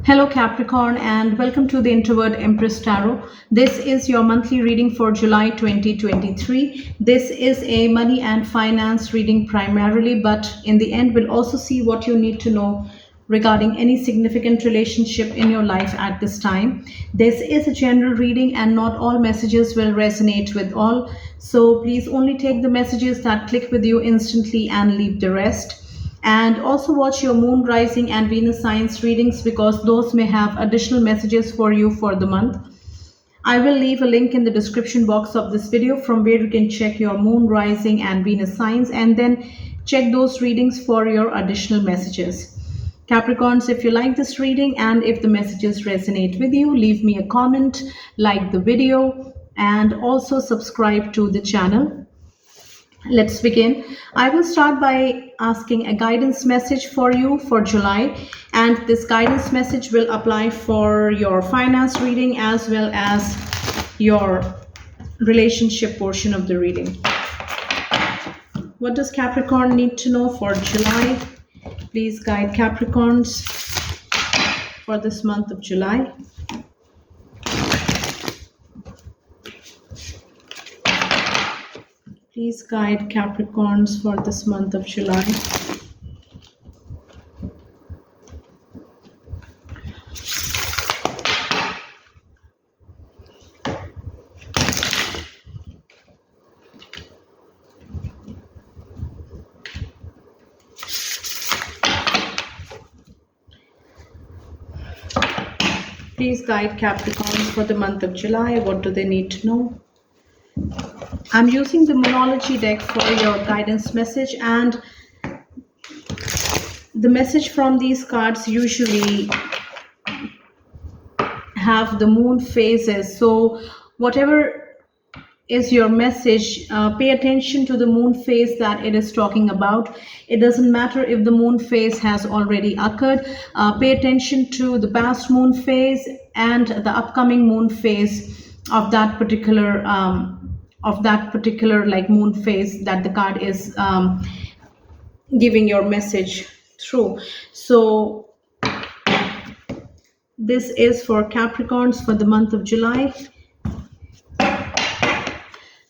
Hello, Capricorn, and welcome to the Introvert Empress Tarot. This is your monthly reading for July 2023. This is a money and finance reading primarily, but in the end, we'll also see what you need to know regarding any significant relationship in your life at this time. This is a general reading, and not all messages will resonate with all. So please only take the messages that click with you instantly and leave the rest. And also watch your moon, rising, and Venus signs readings because those may have additional messages for you for the month. I will leave a link in the description box of this video from where you can check your moon, rising, and Venus signs and then check those readings for your additional messages. Capricorns, if you like this reading and if the messages resonate with you, leave me a comment, like the video, and also subscribe to the channel. Let's begin. I will start by asking a guidance message for you for July, and this guidance message will apply for your finance reading as well as your relationship portion of the reading. What does Capricorn need to know for July? Please guide Capricorns for this month of July. Please guide Capricorns for this month of July. Please guide Capricorns for the month of July. What do they need to know? I'm using the Moonology deck for your guidance message, and the message from these cards usually have the moon phases. So whatever is your message, pay attention to the moon phase that it is talking about. It doesn't matter if the moon phase has already occurred. Pay attention to the past moon phase and the upcoming moon phase of that particular like moon phase that the card is giving your message through. So this is for Capricorns for the month of July.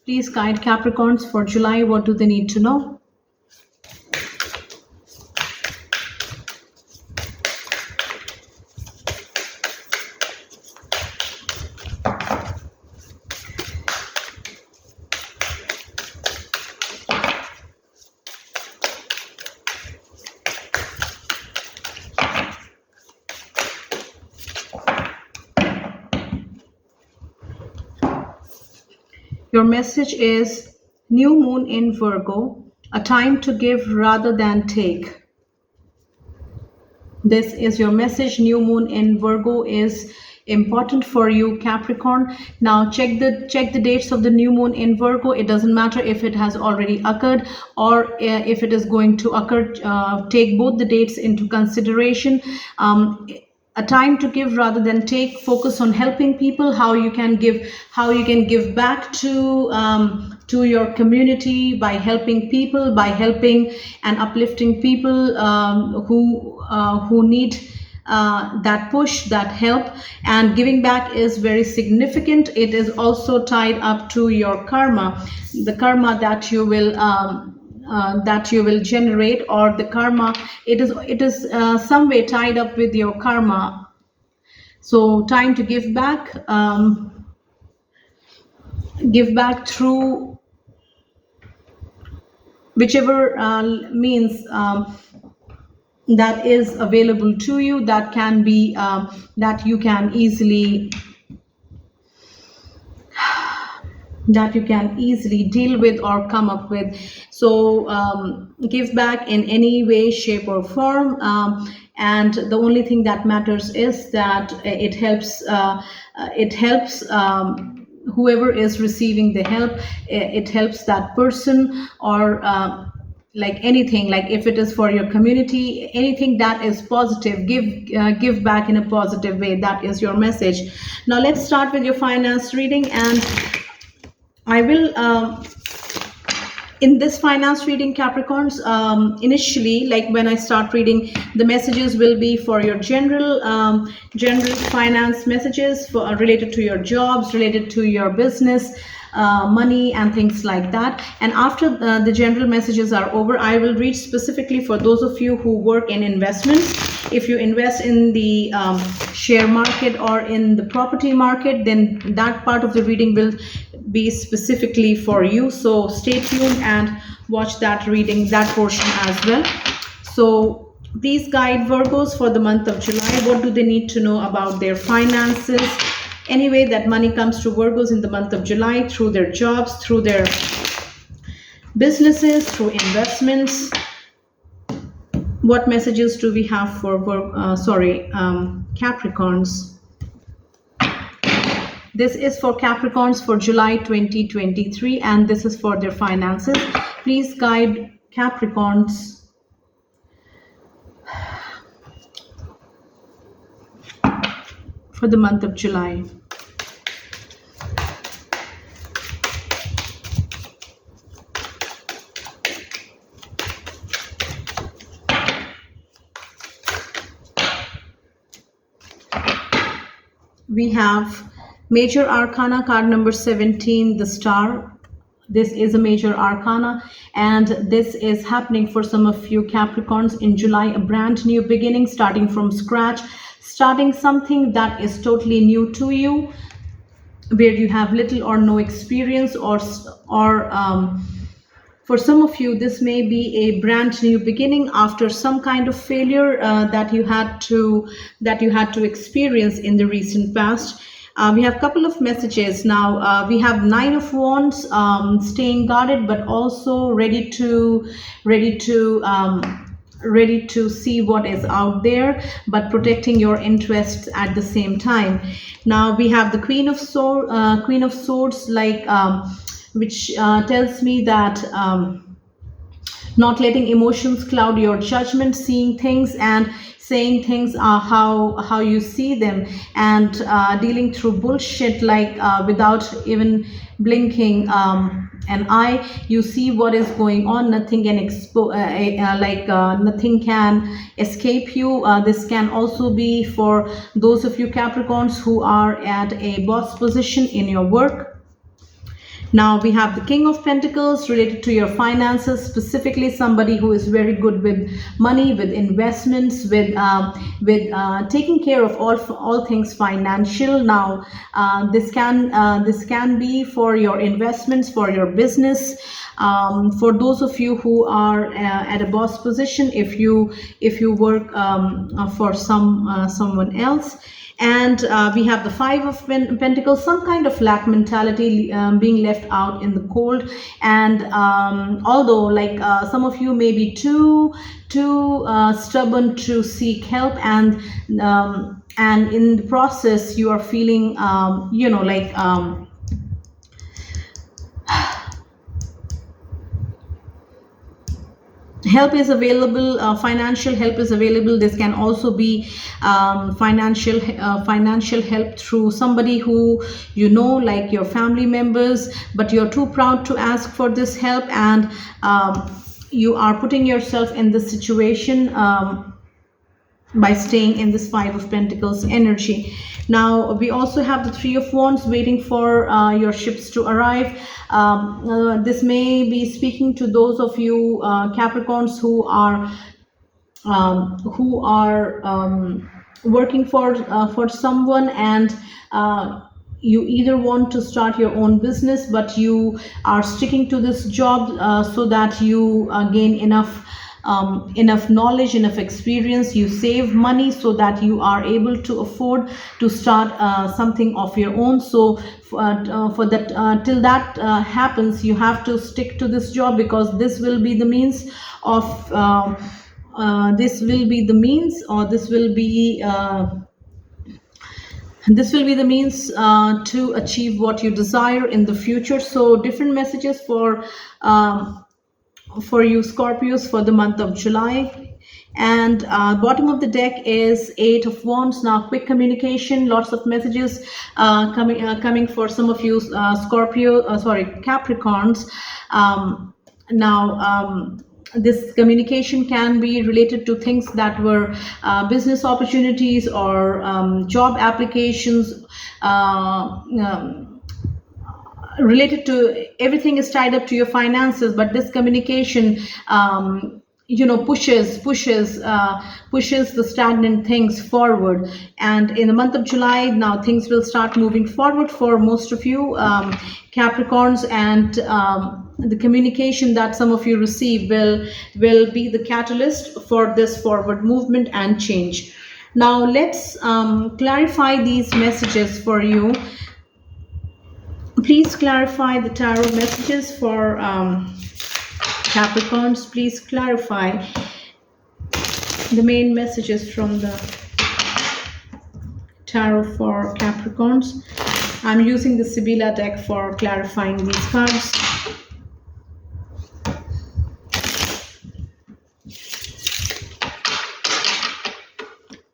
Please guide Capricorns for July. What do they need to know? Your message is new moon in Virgo, a time to give rather than take. This is your message. New moon in Virgo is important for you, Capricorn. Now check the dates of the new moon in Virgo. It doesn't matter if it has already occurred or if it is going to occur. Take both the dates into consideration. A time to give rather than take. Focus on helping people, how you can give back to your community by helping people, by helping and uplifting people who need that push, that help. And giving back is very significant. It is also tied up to your karma, the karma that you will generate, or the karma, it is some way tied up with your karma. So time to give back through whichever means that is available to you, that can be that you can easily deal with or come up with. So give back in any way, shape, or form, and the only thing that matters is that it helps whoever is receiving the help. It helps that person, or like anything, like if it is for your community, anything that is positive, give back in a positive way. That is your message. Now let's start with your finance reading, and I will In this finance reading, Capricorns, initially, like when I start reading, the messages will be for your general finance messages for related to your jobs, related to your business, money and things like that. And after the general messages are over, I will read specifically for those of you who work in investments. If you invest in the share market or in the property market, then that part of the reading will be specifically for you. So stay tuned and watch that reading, that portion as well. So please guide Virgos for the month of July. What do they need to know about their finances? Anyway, that money comes to Virgos in the month of July through their jobs, through their businesses, through investments. What messages do we have for Capricorns? This is for Capricorns for July 2023, and this is for their finances. Please guide Capricorns for the month of July. We have Major Arcana card number 17, the Star. This is a major arcana, and this is happening for some of you Capricorns in July, a brand new beginning, starting from scratch, starting something that is totally new to you, where you have little or no experience, or for some of you, this may be a brand new beginning after some kind of failure that you had to experience in the recent past. We have a couple of messages now. We have Nine of Wands, staying guarded, but also ready to see what is out there, but protecting your interests at the same time. Now we have the Queen of Swords, like which tells me that not letting emotions cloud your judgment, seeing things and saying things how you see them, and dealing through bullshit, like without even blinking an eye. You see what is going on. Nothing can nothing can escape you. This can also be for those of you Capricorns who are at a boss position in your work. Now we have the King of Pentacles, related to your finances, specifically somebody who is very good with money, with investments, with taking care of all things financial. Now this can be for your investments, for your business. For those of you who are at a boss position, if you work for someone else. And we have the Five of Pentacles, some kind of lack mentality, being left out in the cold. And although like some of you may be too stubborn to seek help, and in the process you are feeling help is available, financial help is available. This can also be financial help through somebody who like your family members, but you're too proud to ask for this help, and you are putting yourself in this situation by staying in this Five of Pentacles energy. Now we also have the Three of Wands, waiting for your ships to arrive. This may be speaking to those of you Capricorns who are working for someone, and you either want to start your own business, but you are sticking to this job so that you gain enough knowledge, enough experience, you save money so that you are able to afford to start something of your own. So for that till that happens, you have to stick to this job, because this will be the means of this will be the means to achieve what you desire in the future. So different messages for you Scorpios for the month of July. And bottom of the deck is Eight of Wands. Now quick communication, lots of messages coming for some of you Capricorns. Now, this communication can be related to things that were business opportunities or job applications. Related to everything is tied up to your finances, but this communication pushes the stagnant things forward. And in the month of July, now things will start moving forward for most of you, Capricorns, and the communication that some of you receive will be the catalyst for this forward movement and change. Now let's clarify these messages for you. Please clarify the tarot messages for Capricorns. Please clarify the main messages from the tarot for Capricorns. I'm using the Sibila deck for clarifying these cards.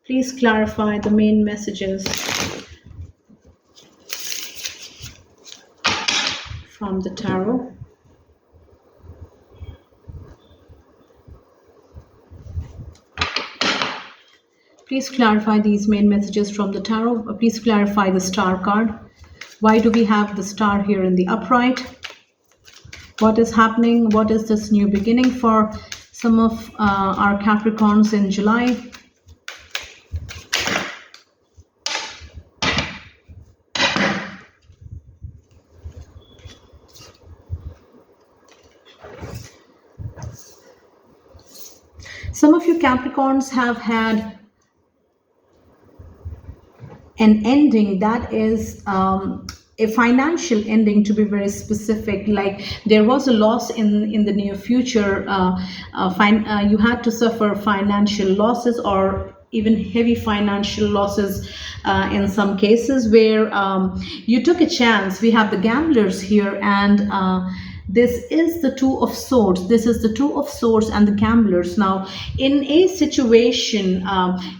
Please clarify the main messages from the tarot. Please clarify these main messages from the tarot. Please clarify the star card. Why do we have the star here in the upright? What is happening? What is this new beginning for some of our Capricorns in July? Some of you Capricorns have had an ending that is a financial ending, to be very specific. Like there was a loss in the near future. You had to suffer financial losses or even heavy financial losses in some cases, where you took a chance. We have the gamblers here, and this is the Two of Swords. This is the Two of Swords and the gamblers. Now, in a situation,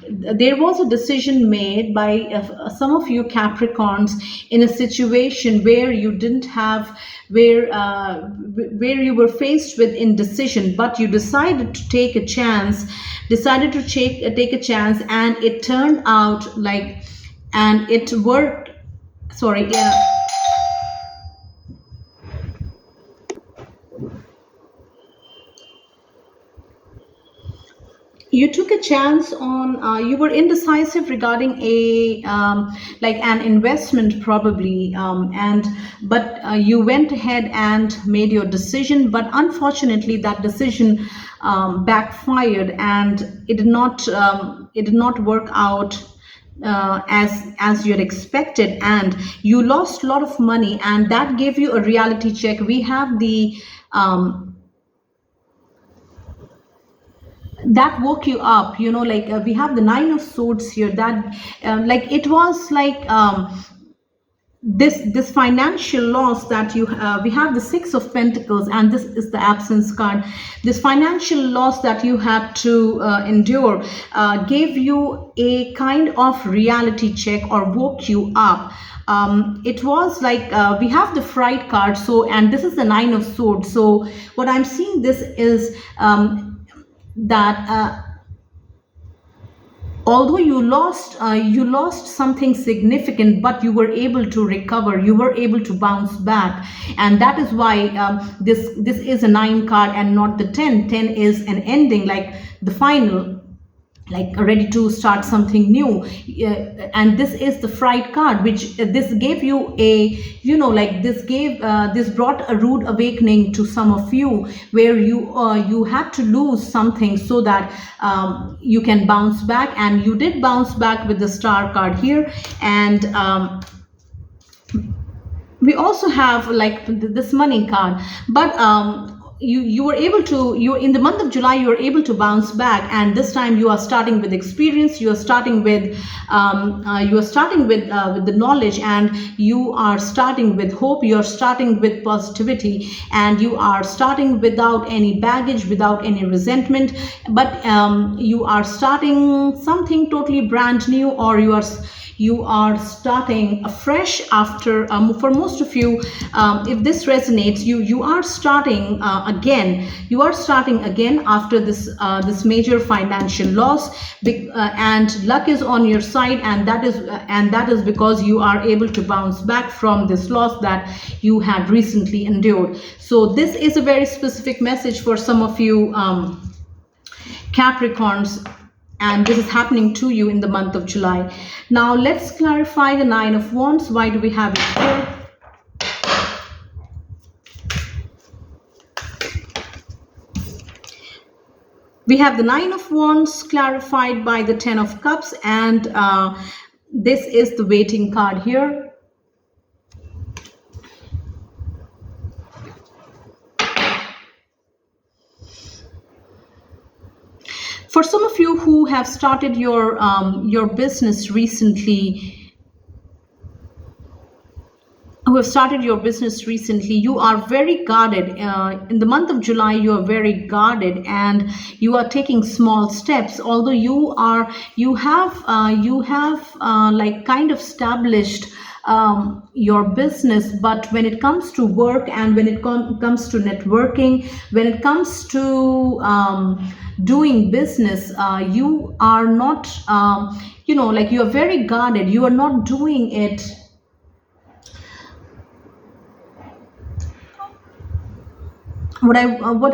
there was a decision made by some of you Capricorns in a situation where you didn't have, where you were faced with indecision, but you decided to take a chance, take a chance, and it turned out like, and it worked. Sorry, yeah. You took a chance on, you were indecisive regarding a like an investment probably, but you went ahead and made your decision, but unfortunately that decision backfired, and it did not work out as you had expected, and you lost a lot of money, and that gave you a reality check. We have the that woke you up, like we have the Nine of Swords here, that like it was like this financial loss that you we have the Six of Pentacles, and this is the Absence card. This financial loss that you had to endure gave you a kind of reality check or woke you up. It was like we have the Fright card, so, and this is the Nine of Swords. So what I'm seeing, this is that although you lost something significant, but you were able to recover, you were able to bounce back, and that is why this is a 9 card and not the 10. 10 is an ending, like the final, like ready to start something new, and this is the Fright card, which this gave you a, like this brought a rude awakening to some of you, where you had to lose something so that you can bounce back, and you did bounce back with the Star card here. And we also have like this Money card, but you were able to, in the month of July, you were able to bounce back, and this time you are starting with experience, you are starting with the knowledge, and you are starting with hope, you are starting with positivity, and you are starting without any baggage, without any resentment, but you are starting something totally brand new, or You are starting afresh after, for most of you, if this resonates, you are starting again. You are starting again after this major financial loss, and luck is on your side, and that is because you are able to bounce back from this loss that you had recently endured. So this is a very specific message for some of you Capricorns, and this is happening to you in the month of July. Now let's clarify the Nine of Wands. Why do we have it here? We have the Nine of Wands clarified by the Ten of Cups, and this is the waiting card here. For some of you who have started your business recently, you are very guarded. In the month of July, you are very guarded, and you are taking small steps. Although you have like kind of established your business, but when it comes to work, and when it comes to networking, when it comes to doing business, you are not, like you are very guarded. You are not doing it. What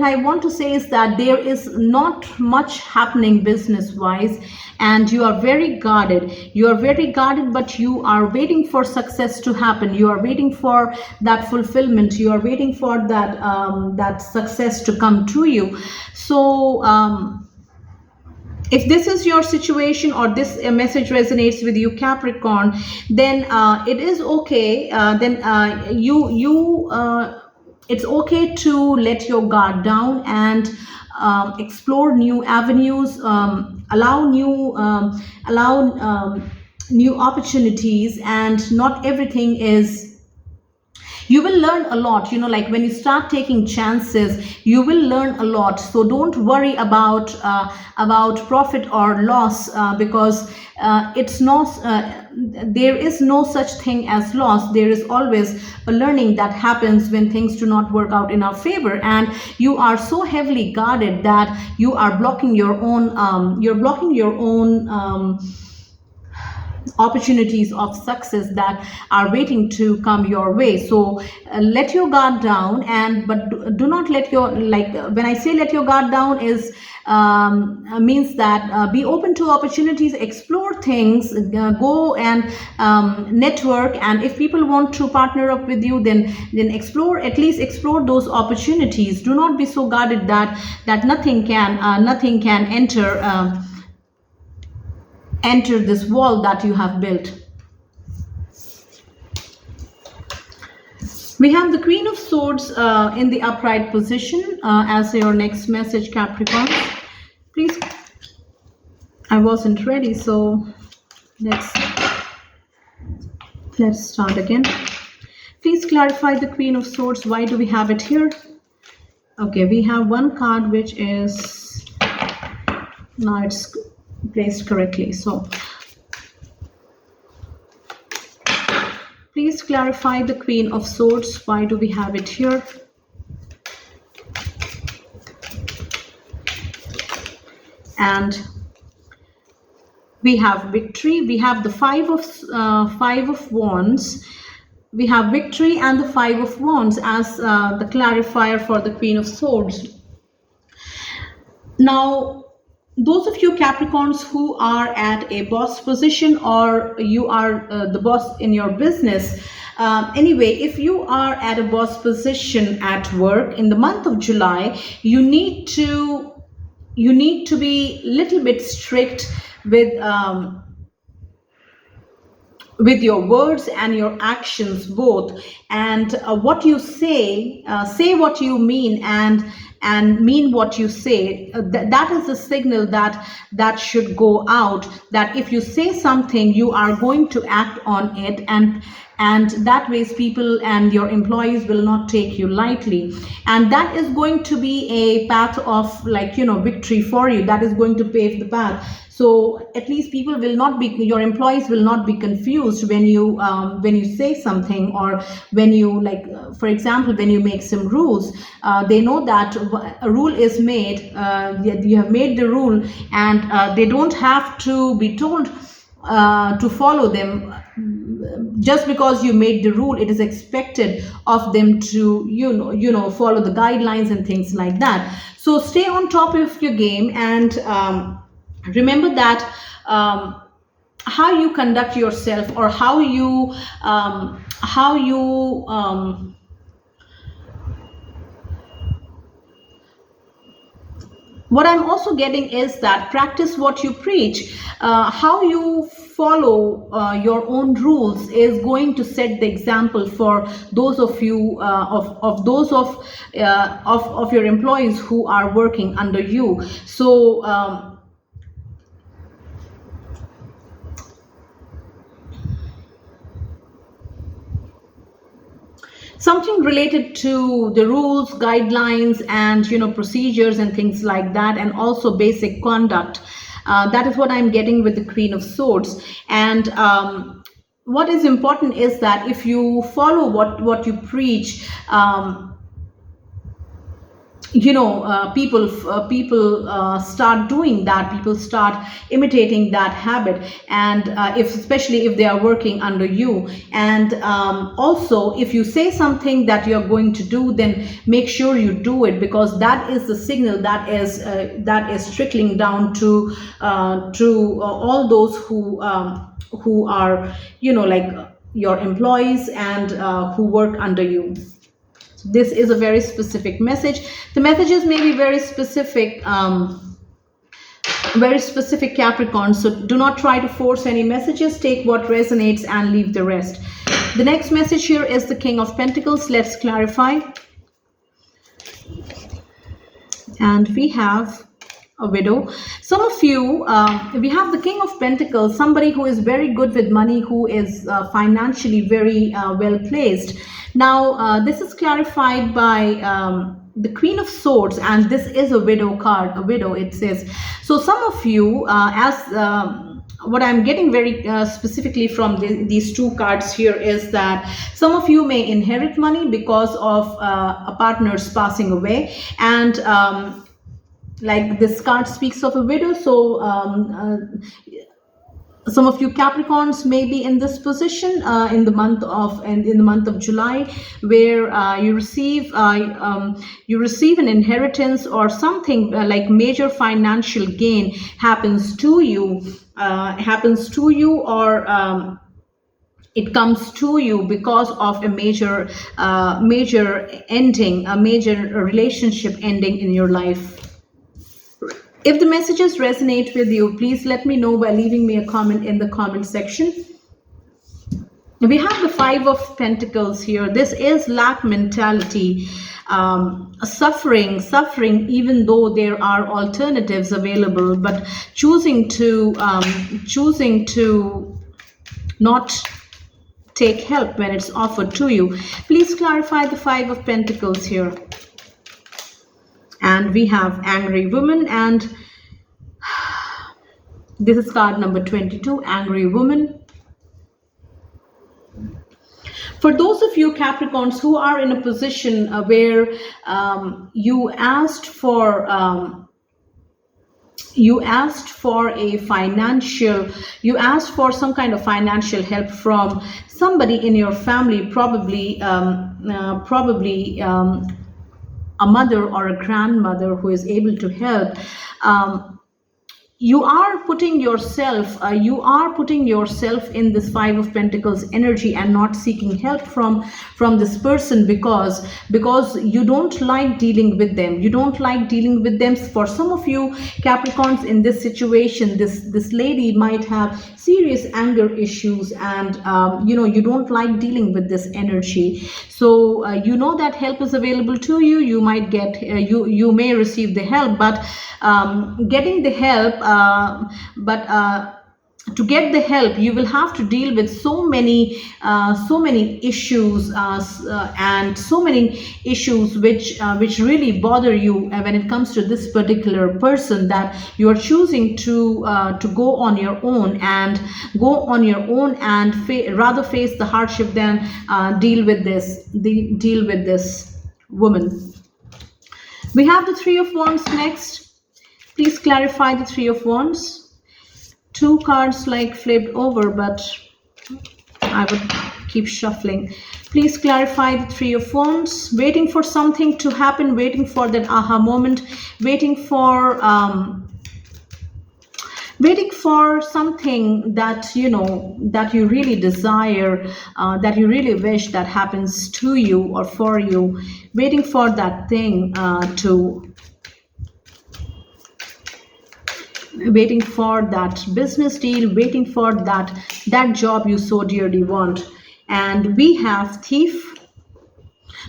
I want to say is that there is not much happening business wise, and you are very guarded. You are very guarded, but you are waiting for success to happen. You are waiting for that fulfillment. You are waiting for that success to come to you. So if this is your situation, or this message resonates with you, Capricorn, then it is okay. It's okay to let your guard down and explore new avenues, allow new opportunities, and not everything is. You will learn a lot, like when you start taking chances, you will learn a lot. So don't worry about profit or loss, because it's not. There is no such thing as loss. There is always a learning that happens when things do not work out in our favor, and you are so heavily guarded that you are blocking your own. Opportunities of success that are waiting to come your way. So let your guard down, but do not let your, when I say let your guard down, is means that be open to opportunities, explore things, go and network, and if people want to partner up with you, then at least explore those opportunities. Do not be so guarded that nothing can enter this wall that you have built. We have the Queen of Swords in the upright position as your next message, Capricorn. Please, I wasn't ready, so let's start again. Please clarify the Queen of Swords. Why do we have it here? Okay, we have one card which is, now it's placed correctly. So please clarify the Queen of Swords. Why do we have it here? And we have victory. We have the Five of Wands. We have victory and the Five of Wands as the clarifier for the Queen of Swords. Now, those of you Capricorns who are at a boss position, or you are the boss in your business, anyway, if you are at a boss position at work in the month of July, you need to be a little bit strict with your words and your actions both, and what you say what you mean, and mean what you say. That is a signal that should go out, that if you say something, you are going to act on it, and and that ways people and your employees will not take you lightly, and that is going to be a path of, like, victory for you. That is going to pave the path, so at least people will not be, your employees will not be confused when you say something, or when you, like, for example, when you make some rules. They know that a rule is made, you have made the rule, and they don't have to be told to follow them. Just because you made the rule, it is expected of them to follow the guidelines and things like that. So stay on top of your game, and remember that how you conduct yourself, or how you what I'm also getting is that practice what you preach. How you follow your own rules is going to set the example for those of you, of your employees who are working under you. So something related to the rules, guidelines, and procedures and things like that, and also basic conduct. That is what I'm getting with the Queen of Swords. And what is important is that if you follow what you preach, people start doing that, people start imitating that habit, and especially if they are working under you. And also, if you say something that you're going to do, then make sure you do it, because that is the signal that is trickling down to all those who are like your employees, and who work under you. This is a very specific message. The messages may be very specific, Capricorn. So do not try to force any messages. Take what resonates and leave the rest. The next message here is the King of Pentacles. Let's clarify. And we have a widow. Some of you, we have the King of Pentacles, somebody who is very good with money, who is financially very well placed. Now, this is clarified by the Queen of Swords, and this is a widow card, a widow, it says. So some of you, what I'm getting very specifically from these two cards here is that some of you may inherit money because of a partner's passing away, and like this card speaks of a widow. So some of you Capricorns may be in this position in the month of July, where you receive an inheritance, or something like major financial gain happens to you, or it comes to you because of a major ending, a major relationship ending in your life. If the messages resonate with you, please let me know by leaving me a comment in the comment section. We have the Five of Pentacles here. This is lack mentality, suffering, even though there are alternatives available, but choosing to not take help when it's offered to you. Please clarify the Five of Pentacles here. And we have Angry Woman, and this is card number 22, Angry Woman. For those of you Capricorns who are in a position where you asked for some kind of financial help from somebody in your family, probably a mother or a grandmother who is able to help. You are putting yourself in this Five of Pentacles energy and not seeking help from this person because you don't like dealing with them. For some of you Capricorns in this situation, this lady might have serious anger issues, and you don't like dealing with this energy. So that help is available to you. You might get you may receive the help, but getting the help, to get the help, you will have to deal with so many issues, and so many issues which really bother you when it comes to this particular person, that you are choosing to go on your own and rather face the hardship than deal with this woman. We have the Three of Wands next. Please clarify the Three of Wands. Two cards like flipped over, but I would keep shuffling. Please clarify the Three of Wands. Waiting for something to happen, waiting for that aha moment, waiting for something that that you really desire, that you really wish that happens to you or for you, waiting for that thing waiting for that business deal, waiting for that job you so dearly want. And we have Thief,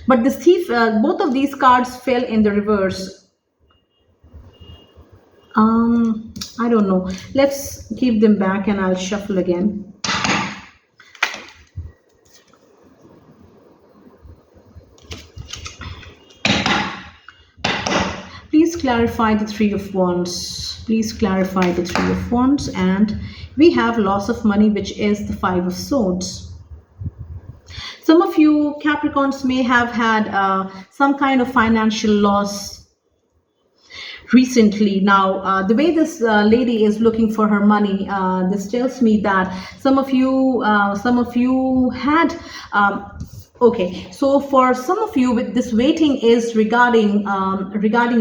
but this Thief, both of these cards fell in the reverse. I don't know, let's keep them back and I'll shuffle again. Please clarify the Three of Wands. Please clarify the Three of Wands. And we have loss of money, which is the Five of Swords. Some of you Capricorns may have had some kind of financial loss recently. Now, the way this lady is looking for her money, this tells me that some of you had okay, so for some of you, with this waiting is regarding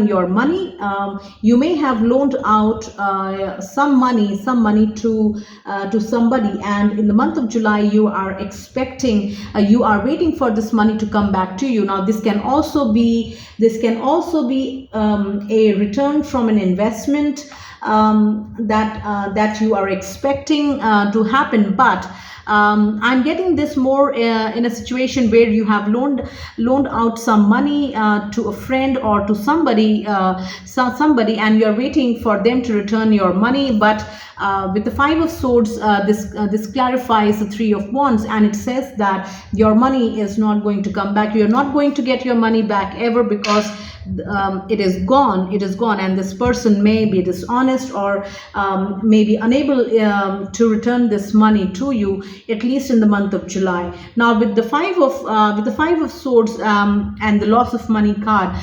your money. You may have loaned out some money to somebody, and in the month of July you are expecting, you are waiting for this money to come back to you. Now, this can also be a return from an investment that you are expecting to happen, but I'm getting this more in a situation where you have loaned out some money to a friend or to somebody, and you're waiting for them to return your money. But with the Five of Swords, this clarifies the Three of Wands, and it says that your money is not going to come back. You're not going to get your money back ever, because it is gone, and this person may be dishonest or may be unable to return this money to you, at least in the month of July. Now, with the Five of Swords and the loss of money card,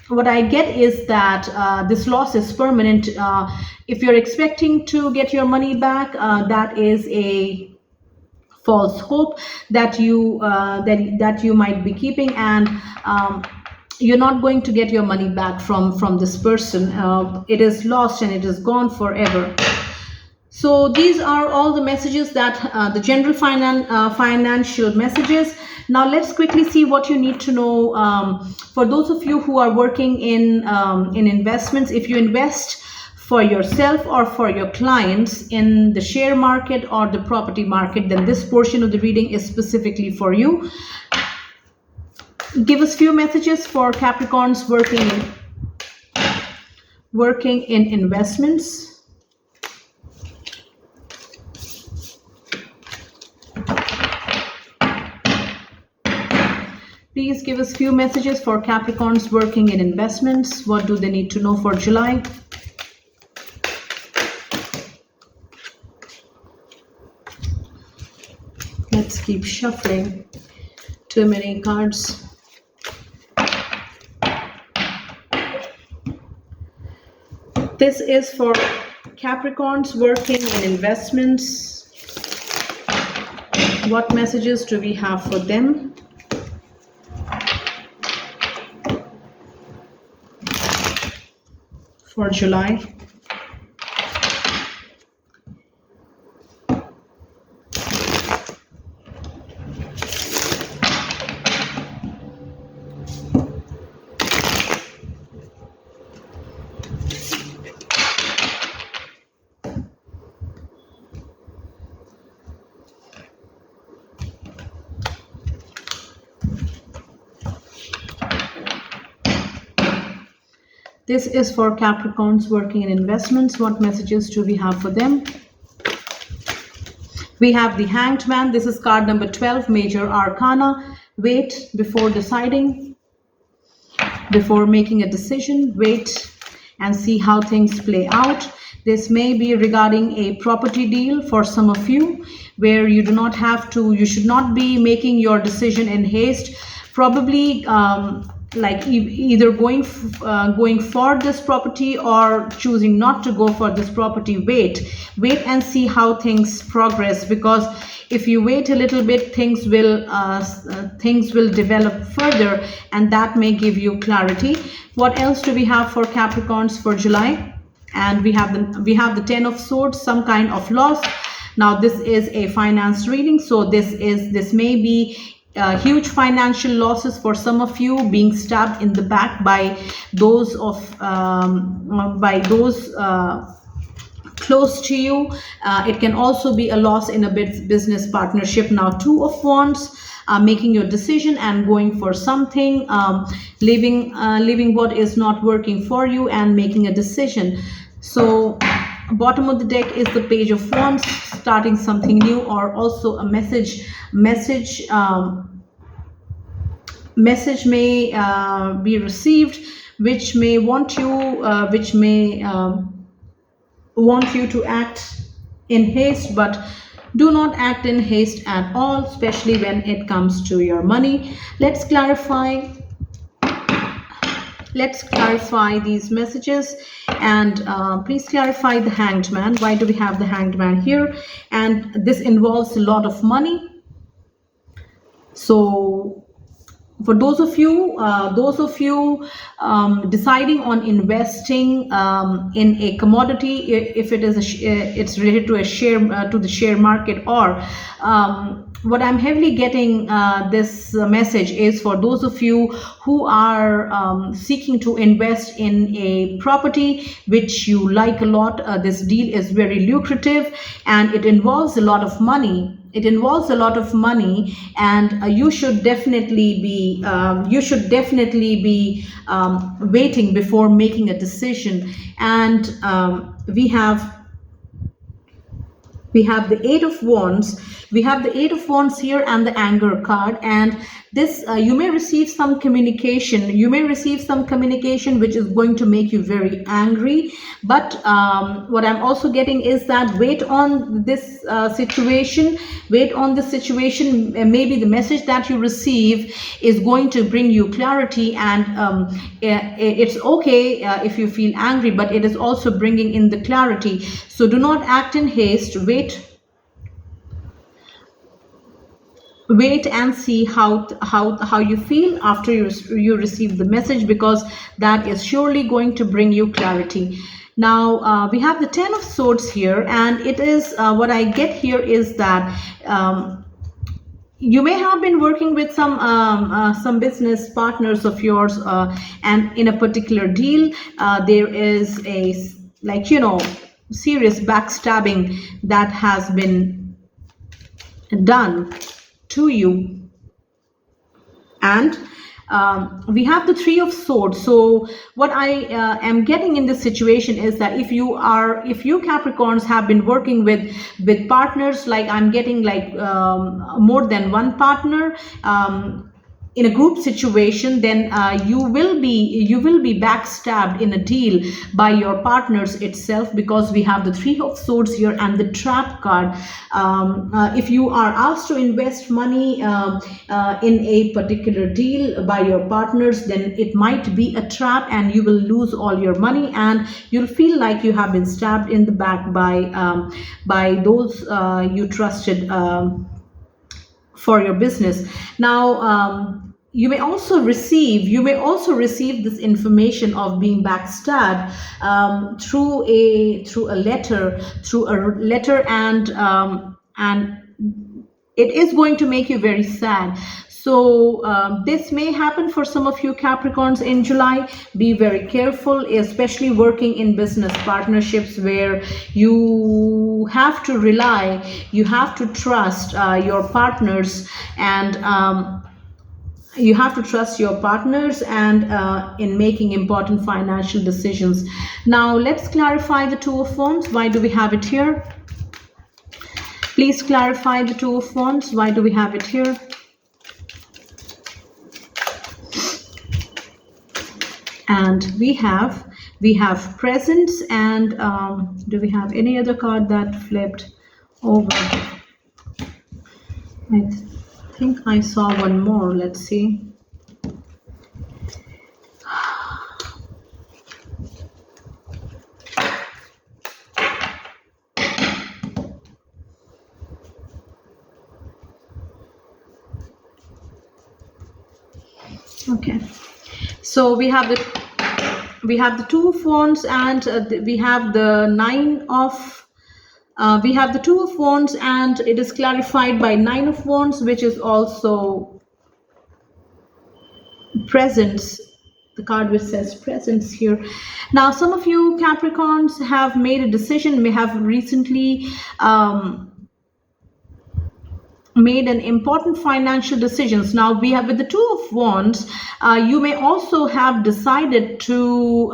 what I get is that this loss is permanent. If you're expecting to get your money back, that is a false hope that you might be keeping, and you're not going to get your money back from this person. It is lost and it is gone forever. So these are all the messages, that the general financial messages. Now let's quickly see what you need to know. For those of you who are working in investments, if you invest for yourself or for your clients in the share market or the property market, then this portion of the reading is specifically for you. Give us few messages for Capricorns working in investments. Please give us few messages for Capricorns working in investments. What do they need to know for July? Let's keep shuffling. Too many cards. This is for Capricorns working in investments. What messages do we have for them? For July. This is for Capricorns working in investments. What messages do we have for them? We have the Hanged Man. This is card number 12, Major Arcana. Wait before deciding, before making a decision. Wait and see how things play out. This may be regarding a property deal for some of you, where you do not have to, you should not be making your decision in haste. Probably like either going for this property or choosing not to go for this property. Wait and see how things progress, because if you wait a little bit, things will develop further, and that may give you clarity. What else do we have for Capricorns for July? And we have the Ten of Swords, some kind of loss. Now this is a finance reading, so this may be huge financial losses for some of you, being stabbed in the back by those close to you. It can also be a loss in a business partnership. Now Two of Wands, making your decision and going for something, leaving what is not working for you and making a decision. So bottom of the deck is the Page of Wands, starting something new, or also a message may be received, which may want you to act in haste, but do not act in haste at all, especially when it comes to your money. Let's clarify these messages, and please clarify the Hanged Man. Why do we have the Hanged Man here? And this involves a lot of money. So for those of you deciding on investing in a commodity, if it is it's related to a share, to the share market, or what I'm heavily getting this message is for those of you who are seeking to invest in a property which you like a lot. This deal is very lucrative and it involves a lot of money. And you should definitely be waiting before making a decision. And we have the Eight of Wands. We have the Eight of Wands here and the Anger card. And this, you may receive some communication. Which is going to make you very angry. But what I'm also getting is that wait on this situation. Maybe the message that you receive is going to bring you clarity. And it's okay if you feel angry, but it is also bringing in the clarity. So do not act in haste. Wait and see how you feel after you receive the message, because that is surely going to bring you clarity. Now we have the Ten of Swords here, and it is what I get here is that you may have been working with some business partners of yours, and in a particular deal there is a serious backstabbing that has been done to you. And we have the Three of Swords. So what I am getting in this situation is that if you Capricorns have been working with partners, like I'm getting more than one partner in a group situation, then you will be backstabbed in a deal by your partners itself, because we have the Three of Swords here and the Trap card. If you are asked to invest money in a particular deal by your partners, then it might be a trap and you will lose all your money, and you'll feel like you have been stabbed in the back by those you trusted for your business. Now you may also receive this information of being backstabbed through a letter, and it is going to make you very sad. So this may happen for some of you Capricorns in July. Be very careful, especially working in business partnerships where you have to trust your partners, and in making important financial decisions. Now let's clarify the Two of Wands. Why do we have it here? Please clarify the Two of Wands. Why do we have it here? And we have presence, and do we have any other card that flipped over? I think I saw one more. Let's see. Okay, so we have the Two of Wands, and we have the we have the Two of Wands, and it is clarified by Nine of Wands, which is also presence. The card which says presence here. Now, some of you Capricorns have made a decision, may have recently made an important financial decisions. Now we have with the Two of Wands, you may also have decided to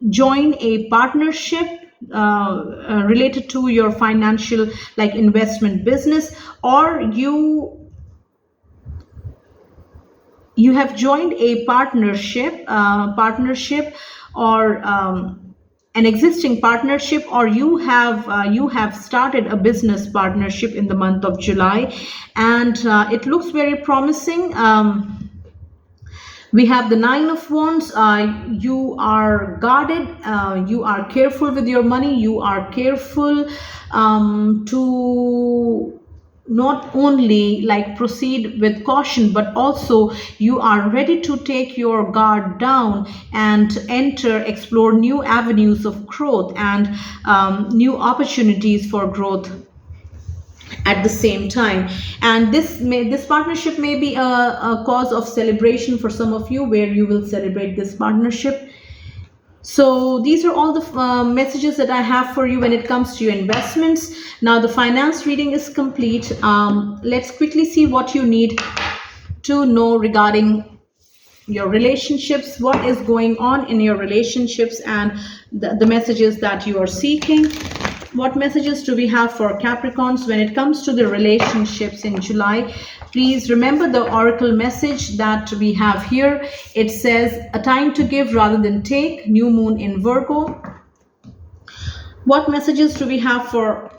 join a partnership related to your financial, like investment business, or you have joined a partnership or an existing partnership, or you have started a business partnership in the month of July, and it looks very promising. We have the Nine of Wands. You are guarded, you are careful with your money, you are careful to not only like proceed with caution, but also you are ready to take your guard down and explore new avenues of growth and new opportunities for growth at the same time. And this partnership may be a cause of celebration for some of you, where you will celebrate this partnership. So these are all the messages that I have for you when it comes to your investments. Now the finance reading is complete. Let's quickly see what you need to know regarding your relationships, what is going on in your relationships, and the messages that you are seeking. What messages do we have for Capricorns when it comes to the relationships in July? Please remember the oracle message that we have here. It says a time to give rather than take, new moon in Virgo. What messages do we have for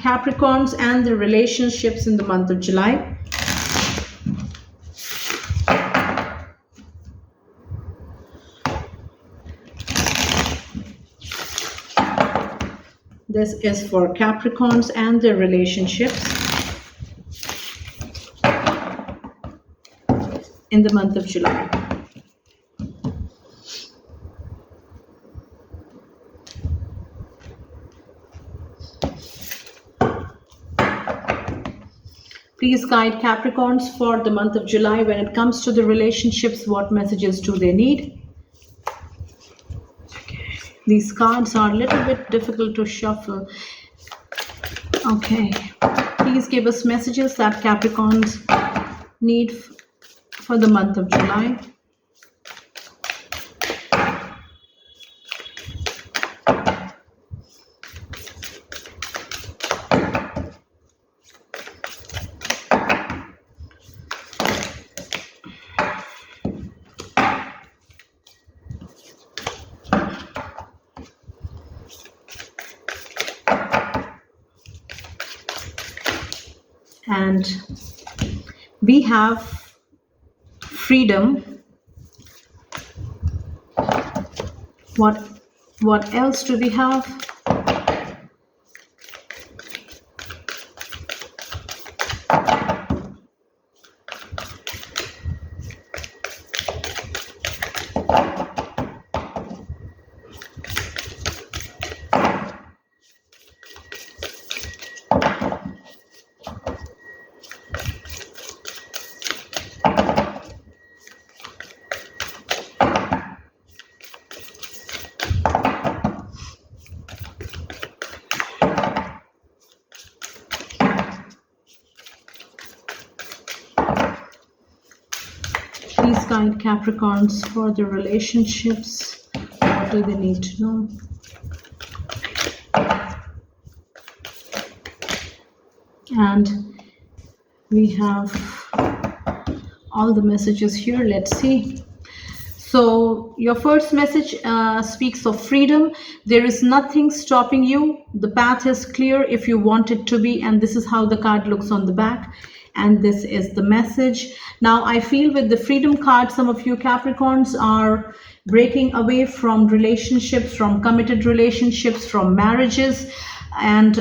Capricorns and the relationships in the month of July? This is for Capricorns and their relationships in the month of July. Please guide Capricorns for the month of July when it comes to the relationships. What messages do they need? These cards are a little bit difficult to shuffle. Okay, please give us messages that Capricorns need for the month of July. And we have freedom. What else do we have? Please guide Capricorns for the relationships. What do they need to know? And we have all the messages here. Let's see. So your first message speaks of freedom. There is nothing stopping you. The path is clear if you want it to be. And this is how the card looks on the back. And this is the message. Now, I feel with the freedom card, some of you Capricorns are breaking away from relationships, from committed relationships, from marriages, and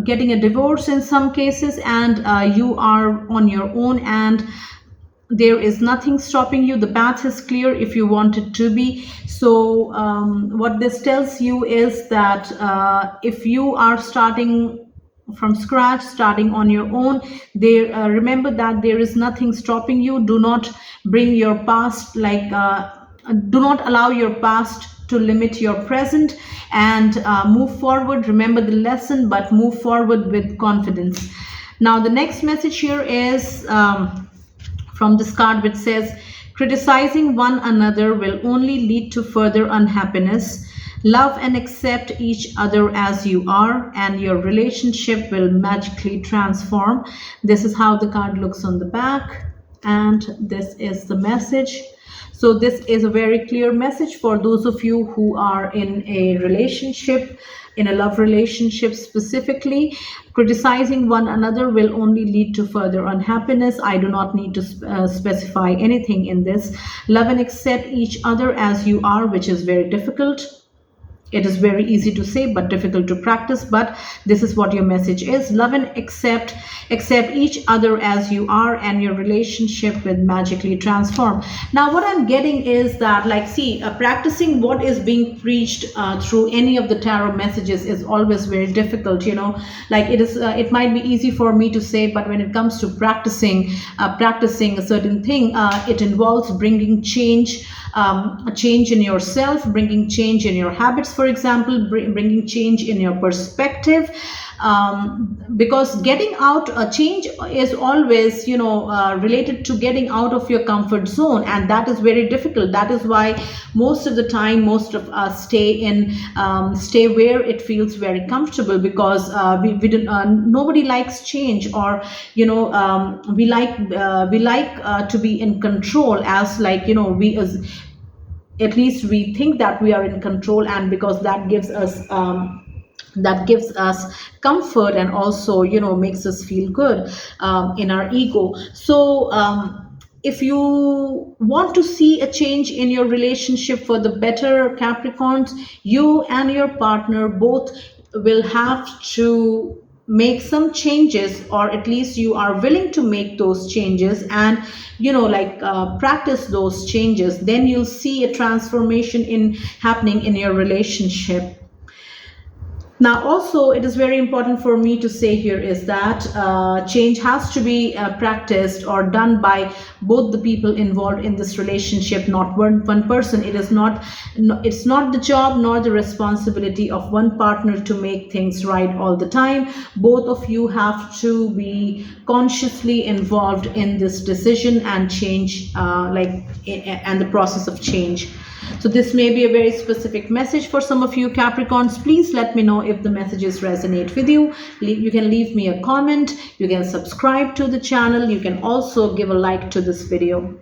getting a divorce in some cases. And you are on your own, and there is nothing stopping you. The path is clear if you want it to be. So what this tells you is that if you are starting from scratch, starting on your own, there remember that there is nothing stopping you. Do not bring your past, like do not allow your past to limit your present, and move forward. Remember the lesson, but move forward with confidence. Now the next message here is from this card, which says, criticizing one another will only lead to further unhappiness. Love and accept each other as you are, and your relationship will magically transform. This is how the card looks on the back, and this is the message. So this is a very clear message for those of you who are in a relationship, in a love relationship specifically. Criticizing one another will only lead to further unhappiness. I do not need to specify anything in this. Love and accept each other as you are, which is very difficult. It is very easy to say but difficult to practice, but this is what your message is. Love and accept each other as you are, and your relationship will magically transform. Now what I'm getting is that, like, see, practicing what is being preached through any of the tarot messages is always very difficult, you know. Like, it might be easy for me to say, but when it comes to practicing a certain thing, it involves bringing change, change in yourself, bringing change in your habits, for example, bringing change in your perspective, because getting out a change is always, you know, related to getting out of your comfort zone, and that is very difficult. That is why most of the time most of us stay where it feels very comfortable, because we nobody likes change, or you know, we like to be in control, as, like, you know, we, as at least we think that we are in control, and because that gives us comfort, and also, you know, makes us feel good in our ego. So if you want to see a change in your relationship for the better, Capricorns, you and your partner both will have to make some changes, or at least you are willing to make those changes, and, you know, like, practice those changes. Then you'll see a transformation in happening in your relationship. Now, also, it is very important for me to say here is that change has to be practiced or done by both the people involved in this relationship, not one person. It's not the job nor the responsibility of one partner to make things right all the time. Both of you have to be consciously involved in this decision and change, and the process of change. So this may be a very specific message for some of you Capricorns. Please let me know if the messages resonate with you. You can leave me a comment. You can subscribe to the channel. You can also give a like to this video.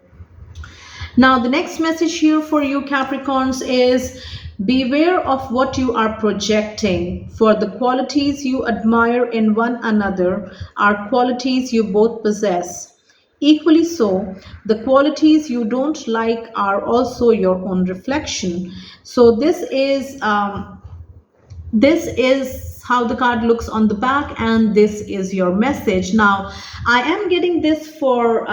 Now, the next message here for you Capricorns is, beware of what you are projecting, for the qualities you admire in one another are qualities you both possess. Equally so, the qualities you don't like are also your own reflection. So this is how the card looks on the back, and this is your message. Now, I am getting this for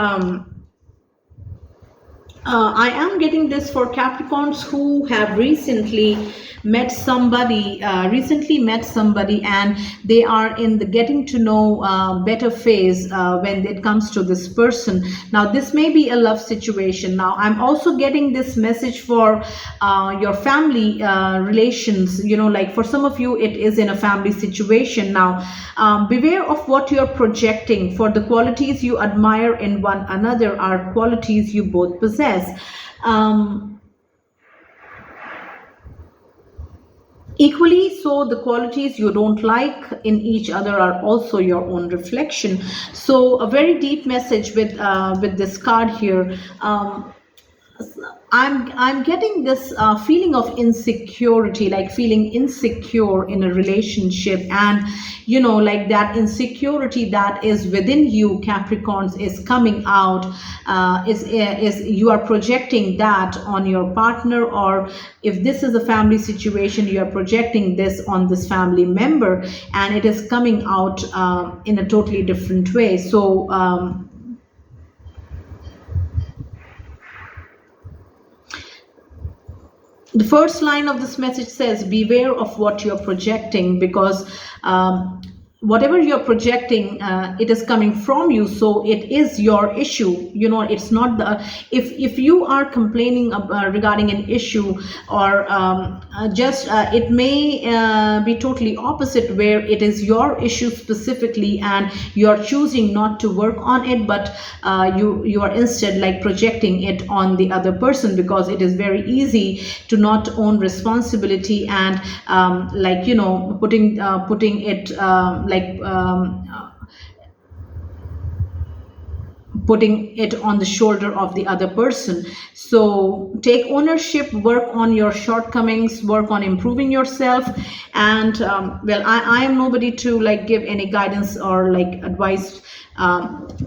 Capricorns who have recently met somebody, and they are in the getting to know better phase when it comes to this person. Now, this may be a love situation. Now, I'm also getting this message for your family relations. You know, like, for some of you, it is in a family situation. Now, beware of what you're projecting, for the qualities you admire in one another are qualities you both possess. Equally so, the qualities you don't like in each other are also your own reflection. So a very deep message with this card here. I'm getting this feeling of insecurity, like feeling insecure in a relationship, and like that insecurity that is within you, Capricorns, is coming out. Is you are projecting that on your partner, or if this is a family situation, you are projecting this on this family member, and it is coming out in a totally different way. So. The first line of this message says, beware of what you're projecting, because whatever you're projecting, it is coming from you, so it is your issue. It's not the, if you are complaining regarding an issue, or just it may be totally opposite, where it is your issue specifically, and you're choosing not to work on it, but you are instead like projecting it on the other person, because it is very easy to not own responsibility, and like putting it putting it on the shoulder of the other person. So take ownership, work on your shortcomings, work on improving yourself. And well, I am nobody to like give any guidance or like advice.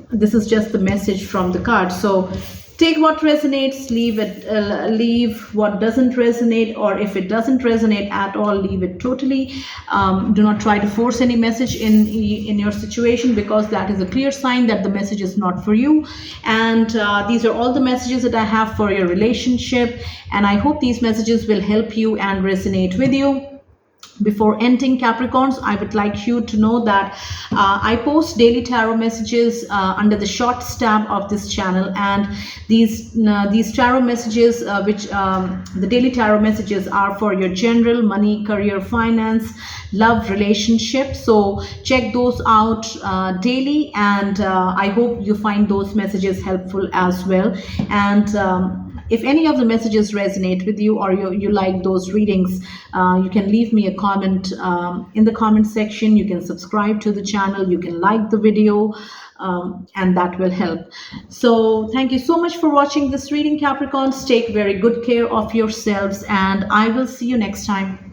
This is just the message from the card. So take what resonates, leave it, leave what doesn't resonate, or if it doesn't resonate at all, leave it totally. Do not try to force any message in your situation, because that is a clear sign that the message is not for you. And these are all the messages that I have for your relationship, and I hope these messages will help you and resonate with you. Before ending, Capricorns, I would like you to know that I post daily tarot messages under the short tab of this channel, and these tarot messages, which the daily tarot messages are for your general money, career, finance, love, relationship. So check those out daily, and I hope you find those messages helpful as well. And if any of the messages resonate with you, or you like those readings, you can leave me a comment in the comment section. You can subscribe to the channel, you can like the video, and that will help. So thank you so much for watching this reading, Capricorns. Take very good care of yourselves, and I will see you next time.